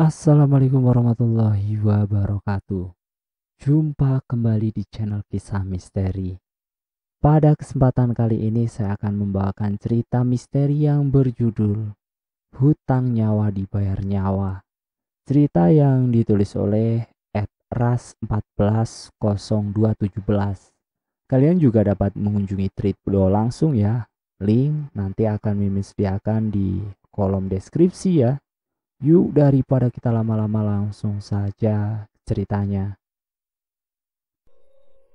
Assalamualaikum warahmatullahi wabarakatuh. Jumpa kembali di channel Kisah Misteri. Pada kesempatan kali ini saya akan membawakan cerita misteri yang berjudul Hutang Nyawa Dibayar Nyawa. Cerita yang ditulis oleh @ras140217. Kalian juga dapat mengunjungi tweet beliau langsung ya. Link nanti akan Mimin sediakan di kolom deskripsi ya. Yuk daripada kita lama-lama langsung saja ceritanya.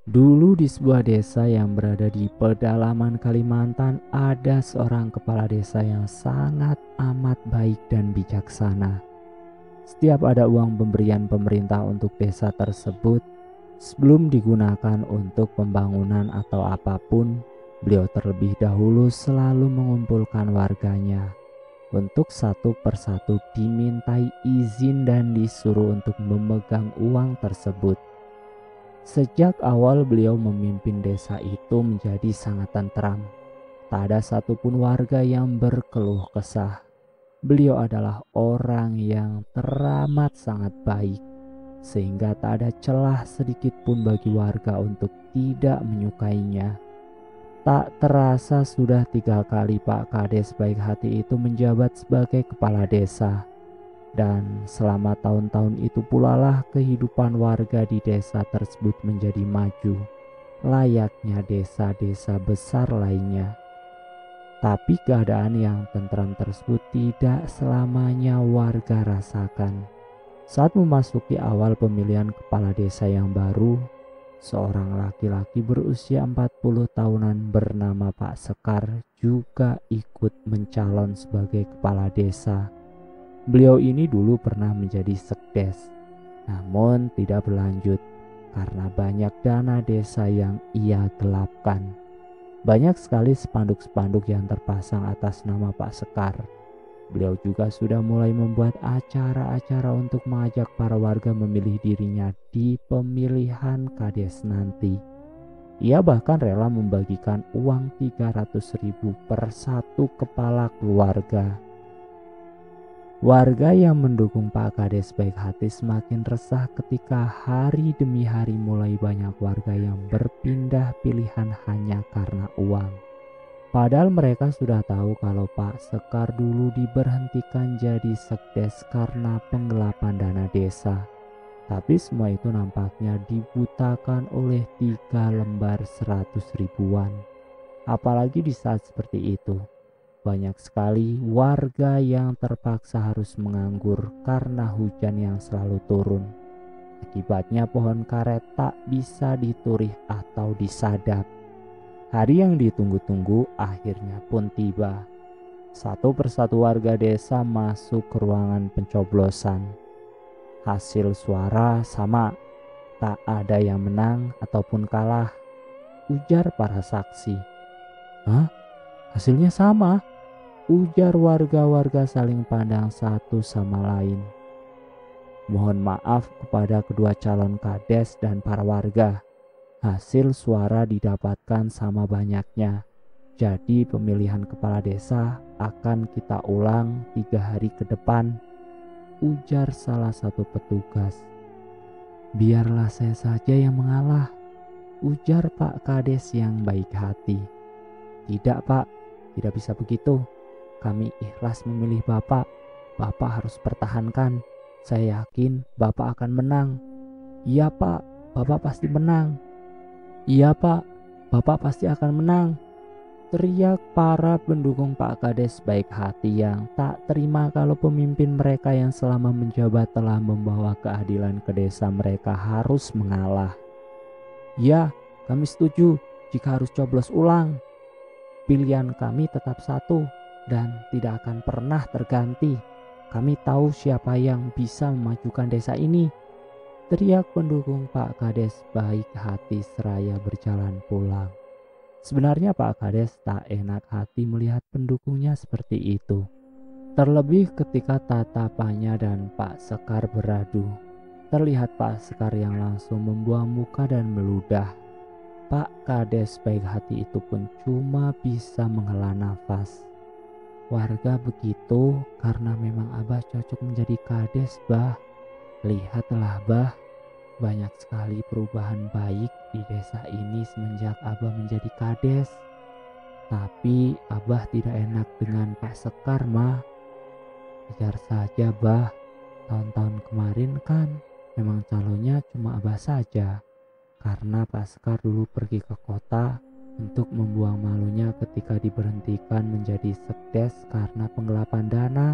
Dulu di sebuah desa yang berada di pedalaman Kalimantan ada seorang kepala desa yang sangat amat baik dan bijaksana. Setiap ada uang pemberian pemerintah untuk desa tersebut, sebelum digunakan untuk pembangunan atau apapun, beliau terlebih dahulu selalu mengumpulkan warganya. Untuk satu persatu dimintai izin dan disuruh untuk memegang uang tersebut. Sejak awal beliau memimpin desa itu menjadi sangat tentram. Tak ada satupun warga yang berkeluh kesah. Beliau adalah orang yang teramat sangat baik, sehingga tak ada celah sedikit pun bagi warga untuk tidak menyukainya. Tak terasa sudah 3 kali Pak Kades baik hati itu menjabat sebagai kepala desa. Dan selama tahun-tahun itu pula lah kehidupan warga di desa tersebut menjadi maju, layaknya desa-desa besar lainnya. Tapi keadaan yang tentram tersebut tidak selamanya warga rasakan. Saat memasuki awal pemilihan kepala desa yang baru, seorang laki-laki berusia 40 tahunan bernama Pak Sekar juga ikut mencalon sebagai kepala desa. Beliau ini dulu pernah menjadi sekdes, namun tidak berlanjut karena banyak dana desa yang ia gelapkan. Banyak sekali spanduk-spanduk yang terpasang atas nama Pak Sekar. Beliau juga sudah mulai membuat acara-acara untuk mengajak para warga memilih dirinya di pemilihan kades nanti. Ia bahkan rela membagikan uang 300.000 per satu kepala keluarga. Warga yang mendukung Pak Kades baik hati semakin resah ketika hari demi hari mulai banyak warga yang berpindah pilihan hanya karena uang. Padahal mereka sudah tahu kalau Pak Sekar dulu diberhentikan jadi sekdes karena penggelapan dana desa. Tapi semua itu nampaknya dibutakan oleh 3 lembar 100 ribuan. Apalagi di saat seperti itu, banyak sekali warga yang terpaksa harus menganggur karena hujan yang selalu turun. Akibatnya pohon karet tak bisa diturih atau disadap. Hari yang ditunggu-tunggu akhirnya pun tiba. Satu persatu warga desa masuk ke ruangan pencoblosan. Hasil suara sama, tak ada yang menang ataupun kalah, ujar para saksi. Hah? Hasilnya sama? Ujar warga-warga saling pandang satu sama lain. Mohon maaf kepada kedua calon kades dan para warga. Hasil suara didapatkan sama banyaknya. Jadi pemilihan kepala desa akan kita ulang 3 hari ke depan, ujar salah satu petugas. Biarlah saya saja yang mengalah, ujar Pak Kades yang baik hati. Tidak Pak, tidak bisa begitu. Kami ikhlas memilih Bapak. Bapak harus pertahankan. Saya yakin Bapak akan menang. Iya Pak, Bapak pasti menang. Iya Pak, Bapak pasti akan menang, teriak para pendukung Pak Kades baik hati yang tak terima kalau pemimpin mereka yang selama menjabat telah membawa keadilan ke desa mereka harus mengalah. Ya, kami setuju jika harus coblos ulang. Pilihan kami tetap satu dan tidak akan pernah terganti. Kami tahu siapa yang bisa memajukan desa ini, teriak pendukung Pak Kades baik hati seraya berjalan pulang. Sebenarnya Pak Kades tak enak hati melihat pendukungnya seperti itu. Terlebih ketika tatapannya dan Pak Sekar beradu. Terlihat Pak Sekar yang langsung membuang muka dan meludah. Pak Kades baik hati itu pun cuma bisa menghela nafas. Warga begitu karena memang Abah cocok menjadi kades, Bah. Lihatlah, Bah, banyak sekali perubahan baik di desa ini semenjak Abah menjadi kades. Tapi Abah tidak enak dengan Pak Sekar, mah. Wajar saja, Bah. Tahun-tahun kemarin kan memang calonnya cuma Abah saja. Karena Pak Sekar dulu pergi ke kota untuk membuang malunya ketika diberhentikan menjadi sekdes karena penggelapan dana.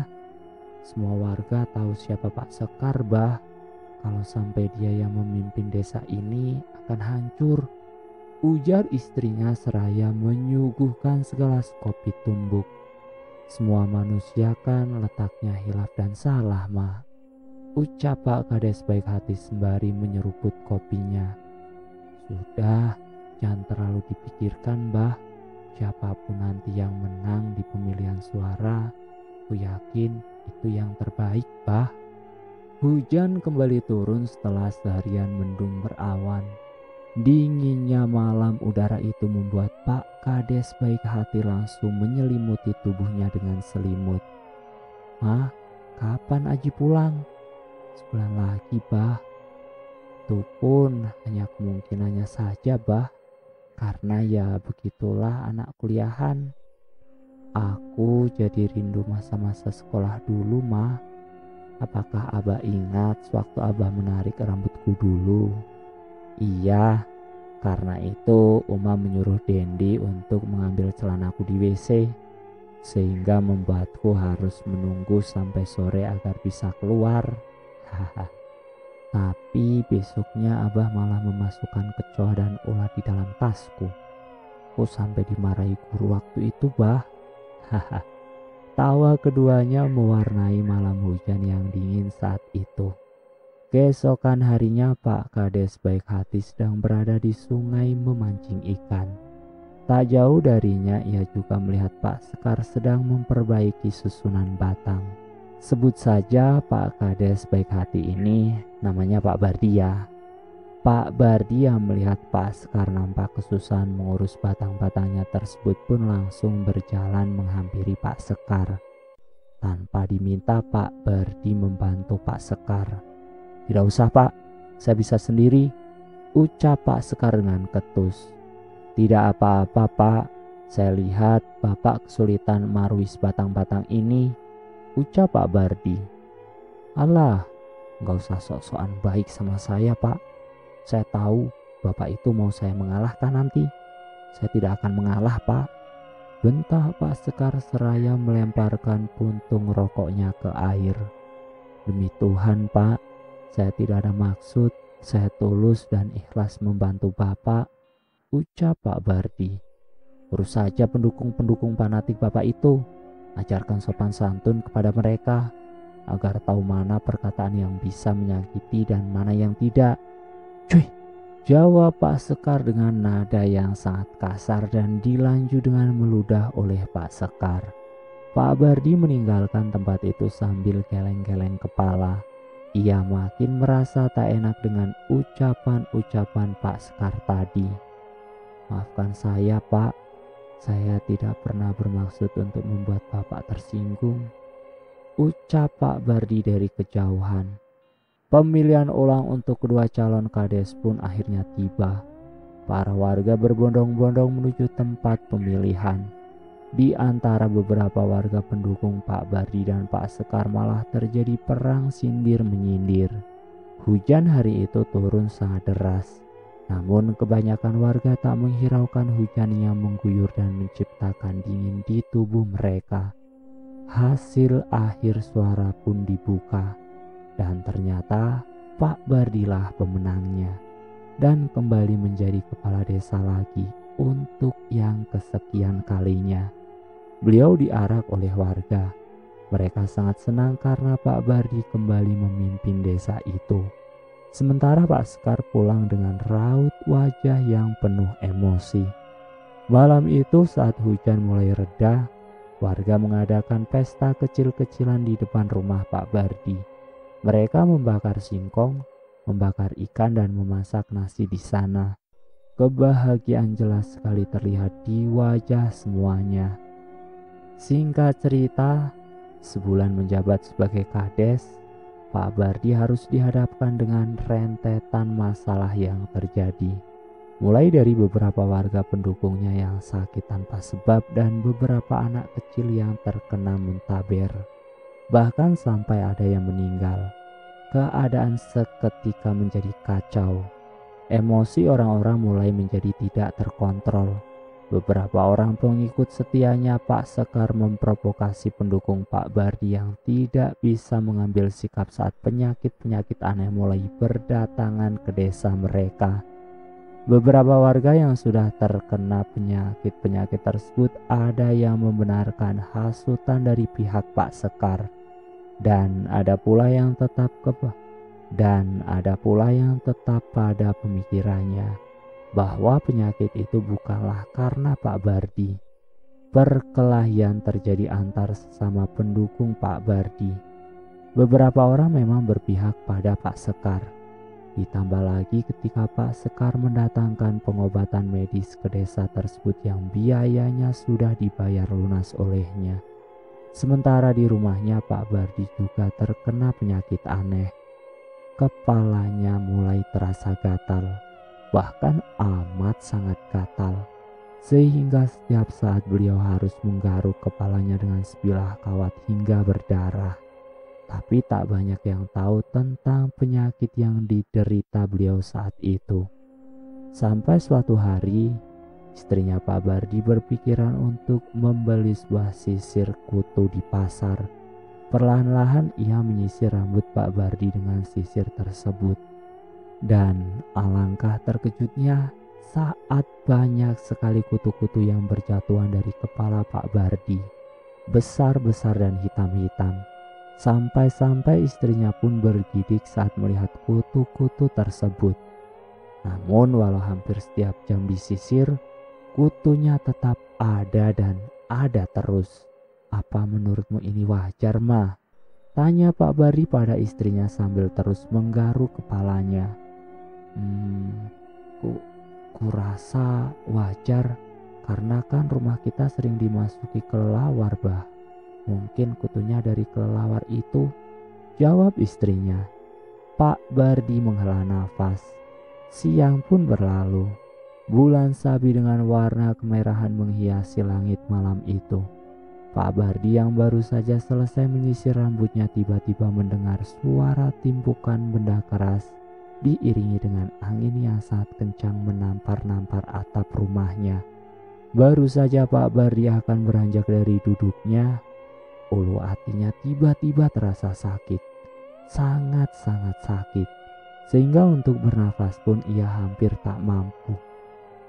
Semua warga tahu siapa Pak Sekar, Bah. Kalau sampai dia yang memimpin desa ini akan hancur, ujar istrinya seraya menyuguhkan segelas kopi tumbuk. Semua manusia kan letaknya hilaf dan salah, mah, ucap Pak Kades baik hati sembari menyeruput kopinya. Sudah, jangan terlalu dipikirkan, Bah. Siapapun nanti yang menang di pemilihan suara, aku yakin itu yang terbaik, Bah. Hujan kembali turun setelah seharian mendung berawan. Dinginnya malam udara itu membuat Pak Kades baik hati langsung menyelimuti tubuhnya dengan selimut. "Mah, kapan Aji pulang?" "Sebulan lagi, Bah." Itu pun hanya kemungkinannya saja, Bah. Karena ya begitulah anak kuliahan. Aku jadi rindu masa-masa sekolah dulu, Mah. Apakah Abah ingat sewaktu Abah menarik rambutku dulu? Iya, karena itu Uma menyuruh Dendi untuk mengambil celanaku di WC, sehingga membuatku harus menunggu sampai sore agar bisa keluar. Haha. Tapi besoknya Abah malah memasukkan kecoa dan ulat di dalam tasku. Aku sampai dimarahi guru waktu itu, Bah. Haha. Tawa keduanya mewarnai malam hujan yang dingin saat itu. Keesokan harinya Pak Kades baik hati sedang berada di sungai memancing ikan. Tak jauh darinya ia juga melihat Pak Sekar sedang memperbaiki susunan batang. Sebut saja Pak Kades baik hati ini namanya Pak Bardia. Pak Bardia melihat Pak Sekar nampak kesusahan mengurus batang-batangnya tersebut pun langsung berjalan menghampiri Pak Sekar. Tanpa diminta Pak Bardi membantu Pak Sekar. "Tidak usah, Pak, saya bisa sendiri," ucap Pak Sekar dengan ketus. "Tidak apa-apa, Pak, saya lihat Bapak kesulitan maruis batang-batang ini," ucap Pak Bardi. "Alah, nggak usah sok-sokan baik sama saya, Pak. Saya tahu Bapak itu mau saya mengalahkan nanti. Saya tidak akan mengalah, Pak," bentah Pak Sekar seraya melemparkan puntung rokoknya ke air. "Demi Tuhan, Pak, saya tidak ada maksud. Saya tulus dan ikhlas membantu Bapak," ucap Pak Bardi. "Urus saja pendukung-pendukung fanatik Bapak itu. Ajarkan sopan santun kepada mereka agar tahu mana perkataan yang bisa menyakiti dan mana yang tidak." "Cuy," jawab Pak Sekar dengan nada yang sangat kasar dan dilanjut dengan meludah oleh Pak Sekar. Pak Bardi meninggalkan tempat itu sambil geleng-geleng kepala. Ia makin merasa tak enak dengan ucapan-ucapan Pak Sekar tadi. "Maafkan saya, Pak. Saya tidak pernah bermaksud untuk membuat Bapak tersinggung," ucap Pak Bardi dari kejauhan. Pemilihan ulang untuk kedua calon kades pun akhirnya tiba. Para warga berbondong-bondong menuju tempat pemilihan. Di antara beberapa warga pendukung Pak Bardi dan Pak Sekar malah terjadi perang sindir-menyindir. Hujan hari itu turun sangat deras. Namun kebanyakan warga tak menghiraukan hujan yang mengguyur dan menciptakan dingin di tubuh mereka. Hasil akhir suara pun dibuka. Dan ternyata Pak Bardilah pemenangnya dan kembali menjadi kepala desa lagi untuk yang kesekian kalinya. Beliau diarak oleh warga. Mereka sangat senang karena Pak Bardi kembali memimpin desa itu. Sementara Pak Sekar pulang dengan raut wajah yang penuh emosi. Malam itu saat hujan mulai reda, warga mengadakan pesta kecil-kecilan di depan rumah Pak Bardi. Mereka membakar singkong, membakar ikan dan memasak nasi di sana. Kebahagiaan jelas sekali terlihat di wajah semuanya. Singkat cerita, sebulan menjabat sebagai kades, Pak Bardi harus dihadapkan dengan rentetan masalah yang terjadi. Mulai dari beberapa warga pendukungnya yang sakit tanpa sebab dan beberapa anak kecil yang terkena muntaber. Bahkan sampai ada yang meninggal. Keadaan seketika menjadi kacau. Emosi orang-orang mulai menjadi tidak terkontrol. Beberapa orang pengikut setianya Pak Sekar memprovokasi pendukung Pak Bardi yang tidak bisa mengambil sikap saat penyakit-penyakit aneh mulai berdatangan ke desa mereka. Beberapa warga yang sudah terkena penyakit-penyakit tersebut ada yang membenarkan hasutan dari pihak Pak Sekar. Dan ada pula yang tetap pada pemikirannya bahwa penyakit itu bukanlah karena Pak Bardi. Perkelahian terjadi antar sesama pendukung Pak Bardi. Beberapa orang memang berpihak pada Pak Sekar. Ditambah lagi ketika Pak Sekar mendatangkan pengobatan medis ke desa tersebut yang biayanya sudah dibayar lunas olehnya. Sementara di rumahnya Pak Bardi juga terkena penyakit aneh. Kepalanya mulai terasa gatal, bahkan amat sangat gatal, sehingga setiap saat beliau harus menggaruk kepalanya dengan sebilah kawat hingga berdarah. Tapi tak banyak yang tahu tentang penyakit yang diderita beliau saat itu. Sampai suatu hari, istrinya Pak Bardi berpikiran untuk membeli sebuah sisir kutu di pasar. Perlahan-lahan ia menyisir rambut Pak Bardi dengan sisir tersebut. Dan alangkah terkejutnya saat banyak sekali kutu-kutu yang berjatuhan dari kepala Pak Bardi. Besar-besar dan hitam-hitam. Sampai-sampai istrinya pun bergidik saat melihat kutu-kutu tersebut. Namun walau hampir setiap jam disisir, kutunya tetap ada dan ada terus. Apa menurutmu ini wajar, Ma? Tanya Pak Bardi pada istrinya sambil terus menggaruk kepalanya. Kurasa wajar karena kan rumah kita sering dimasuki kelelawar, Bah. Mungkin kutunya dari kelelawar itu, jawab istrinya. Pak Bardi menghela nafas. Siang pun berlalu. Bulan sabit dengan warna kemerahan menghiasi langit malam itu. Pak Bardi yang baru saja selesai menyisir rambutnya tiba-tiba mendengar suara timbukan benda keras diiringi dengan angin yang sangat kencang menampar-nampar atap rumahnya. Baru saja Pak Bardi akan beranjak dari duduknya, ulu hatinya tiba-tiba terasa sakit, sangat-sangat sakit, sehingga untuk bernafas pun ia hampir tak mampu.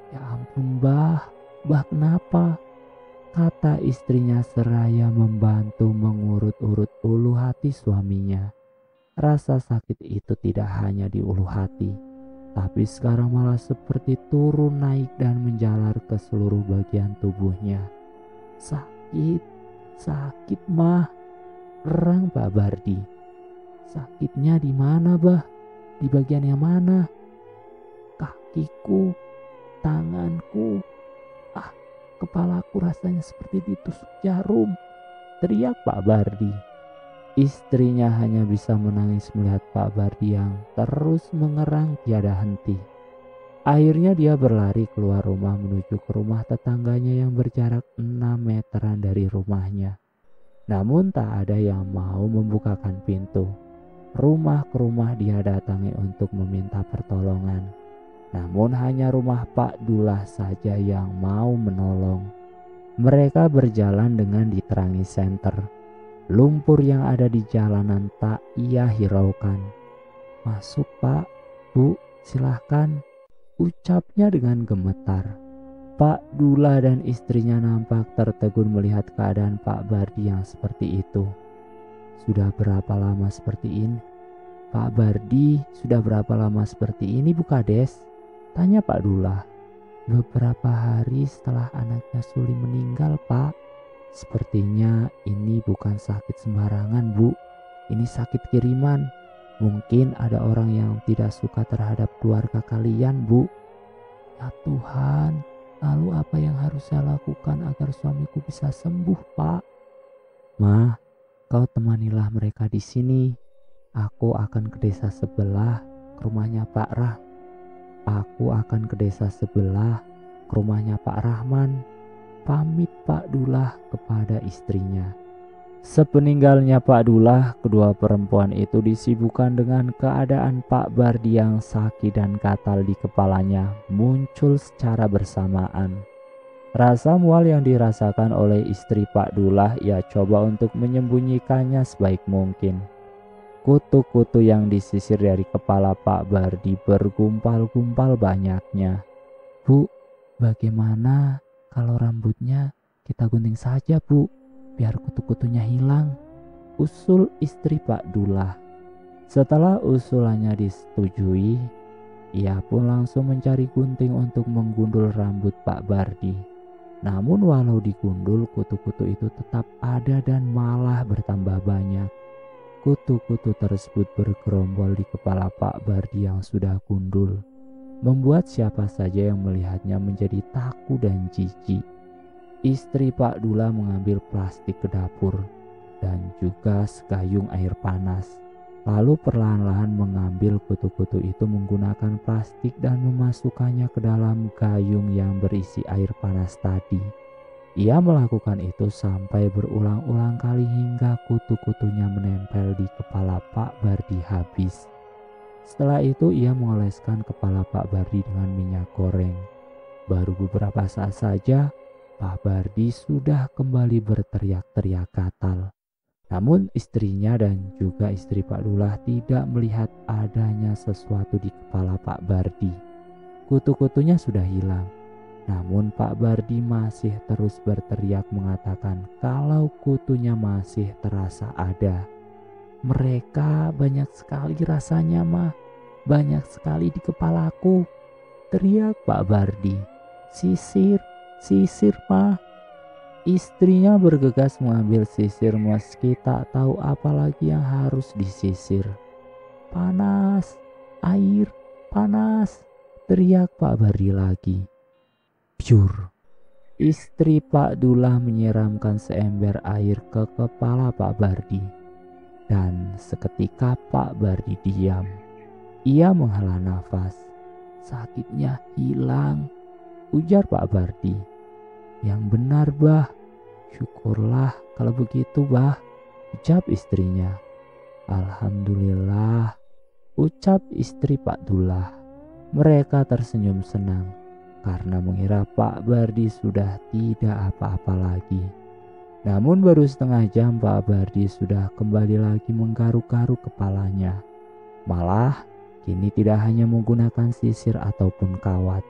Ya ampun, Bah kenapa? Kata istrinya seraya membantu mengurut-urut ulu hati suaminya. Rasa sakit itu tidak hanya di ulu hati, tapi sekarang malah seperti turun naik dan menjalar ke seluruh bagian tubuhnya. Sakit mah, erang Pak Bardi. Sakitnya di mana, Bah? Di bagian yang mana? Kakiku, tanganku. Kepalaku rasanya seperti ditusuk jarum, teriak Pak Bardi. Istrinya hanya bisa menangis melihat Pak Bardi yang terus mengerang tiada henti. Akhirnya dia berlari keluar rumah menuju ke rumah tetangganya yang berjarak 6 meteran dari rumahnya. Namun tak ada yang mau membukakan pintu. Rumah ke rumah dia datangi untuk meminta pertolongan. Namun hanya rumah Pak Dullah saja yang mau menolong. Mereka berjalan dengan diterangi senter. Lumpur yang ada di jalanan tak ia hiraukan. Masuk Pak, Bu, silahkan, ucapnya dengan gemetar. Pak Dullah dan istrinya nampak tertegun melihat keadaan Pak Bardi yang seperti itu. Sudah berapa lama seperti ini? Pak Bardi, sudah berapa lama seperti ini, Bu Kades? Tanya Pak Dullah. Beberapa hari setelah anaknya Suli meninggal, Pak. Sepertinya ini bukan sakit sembarangan, Bu. Ini sakit kiriman. Mungkin ada orang yang tidak suka terhadap keluarga kalian, Bu. Ya Tuhan, Lalu apa yang harus saya lakukan agar suamiku bisa sembuh, Pak? Ma, kau temanilah mereka di sini. Aku akan ke desa sebelah, ke rumahnya Pak Rah. Aku akan ke desa sebelah, ke rumahnya Pak Rahman. Pamit Pak Dullah kepada istrinya. Sepeninggalnya Pak Dullah, kedua perempuan itu disibukkan dengan keadaan Pak Bardi yang sakit dan katal di kepalanya muncul secara bersamaan. Rasa mual yang dirasakan oleh istri Pak Dullah ia coba untuk menyembunyikannya sebaik mungkin. Kutu-kutu yang disisir dari kepala Pak Bardi bergumpal-gumpal banyaknya. Bu, bagaimana kalau rambutnya kita gunting saja, Bu? Biar kutu-kutunya hilang, usul istri Pak Dullah. Setelah usulannya disetujui, ia pun langsung mencari gunting untuk menggundul rambut Pak Bardi. Namun walau digundul, kutu-kutu itu tetap ada dan malah bertambah banyak. Kutu-kutu tersebut bergerombol di kepala Pak Bardi yang sudah gundul, membuat siapa saja yang melihatnya menjadi takut dan jijik. Istri Pak Dullah mengambil plastik ke dapur dan juga segayung air panas. Lalu perlahan-lahan mengambil kutu-kutu itu menggunakan plastik dan memasukkannya ke dalam gayung yang berisi air panas tadi. Ia melakukan itu sampai berulang-ulang kali hingga kutu-kutunya menempel di kepala Pak Bardi habis. Setelah itu ia mengoleskan kepala Pak Bardi dengan minyak goreng. Baru beberapa saat saja Pak Bardi sudah kembali berteriak-teriak katal. Namun istrinya dan juga istri Pak Dullah tidak melihat adanya sesuatu di kepala Pak Bardi. Kutu-kutunya sudah hilang. Namun Pak Bardi masih terus berteriak mengatakan kalau kutunya masih terasa ada. Mereka banyak sekali rasanya, mah. Banyak sekali di kepalaku, teriak Pak Bardi. Sisir, mah. Istrinya bergegas mengambil sisir meski tak tahu apa lagi yang harus disisir. Panas, air, panas, teriak Pak Bardi lagi. Piur. Istri Pak Dullah menyiramkan seember air ke kepala Pak Bardi. Dan seketika Pak Bardi diam. Ia menghela nafas. Sakitnya hilang, ujar Pak Bardi. Yang benar, Bah. Syukurlah kalau begitu, Bah, ucap istrinya. Alhamdulillah, ucap istri Pak Dullah. Mereka tersenyum senang karena mengira Pak Bardi sudah tidak apa-apa lagi. Namun baru setengah jam Pak Bardi sudah kembali lagi menggaruk-garuk kepalanya. Malah kini tidak hanya menggunakan sisir ataupun kawat.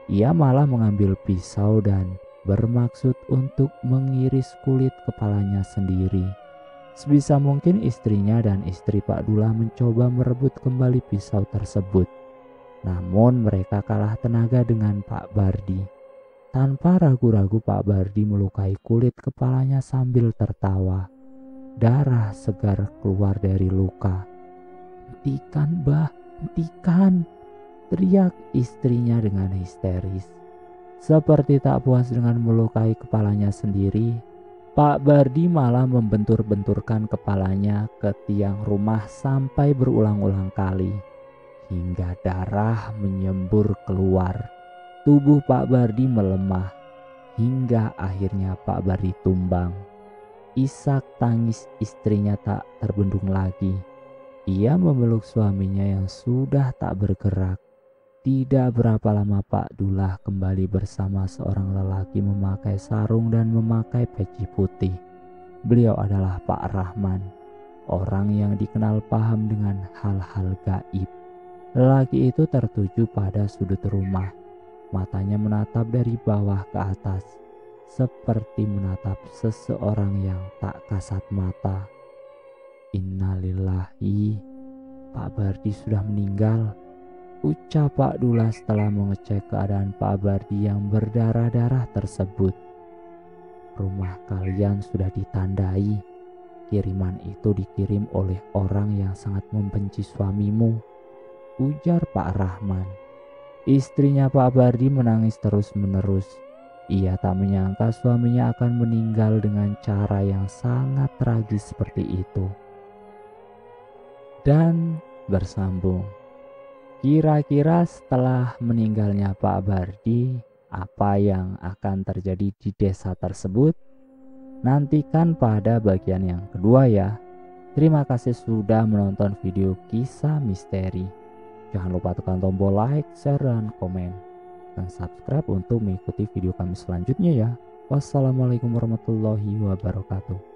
Ia malah mengambil pisau dan bermaksud untuk mengiris kulit kepalanya sendiri. Sebisa mungkin istrinya dan istri Pak Dullah mencoba merebut kembali pisau tersebut. Namun mereka kalah tenaga dengan Pak Bardi. Tanpa ragu-ragu Pak Bardi melukai kulit kepalanya sambil tertawa. Darah segar keluar dari luka. Hentikan, Bah, hentikan, teriak istrinya dengan histeris. Seperti tak puas dengan melukai kepalanya sendiri, Pak Bardi malah membentur-benturkan kepalanya ke tiang rumah sampai berulang-ulang kali, hingga darah menyembur keluar. Tubuh Pak Bardi melemah, hingga akhirnya Pak Bardi tumbang. Isak tangis istrinya tak terbendung lagi. Ia memeluk suaminya yang sudah tak bergerak. Tidak berapa lama Pak Dullah kembali bersama seorang lelaki memakai sarung dan memakai peci putih. Beliau adalah Pak Rahman, orang yang dikenal paham dengan hal-hal gaib. Lelaki itu tertuju pada sudut rumah. Matanya menatap dari bawah ke atas, seperti menatap seseorang yang tak kasat mata. Innalillahi, Pak Bardi sudah meninggal, ucap Pak Dullah setelah mengecek keadaan Pak Bardi yang berdarah-darah tersebut. Rumah kalian sudah ditandai. Kiriman itu dikirim oleh orang yang sangat membenci suamimu, ujar Pak Rahman. Istrinya Pak Bardi menangis terus-menerus. Ia tak menyangka suaminya akan meninggal dengan cara yang sangat tragis seperti itu. Dan bersambung. Kira-kira setelah meninggalnya Pak Bardi, apa yang akan terjadi di desa tersebut? Nantikan pada bagian yang kedua ya. Terima kasih sudah menonton video kisah misteri. Jangan lupa tekan tombol like, share, dan komen. Dan subscribe untuk mengikuti video kami selanjutnya ya. Wassalamualaikum warahmatullahi wabarakatuh.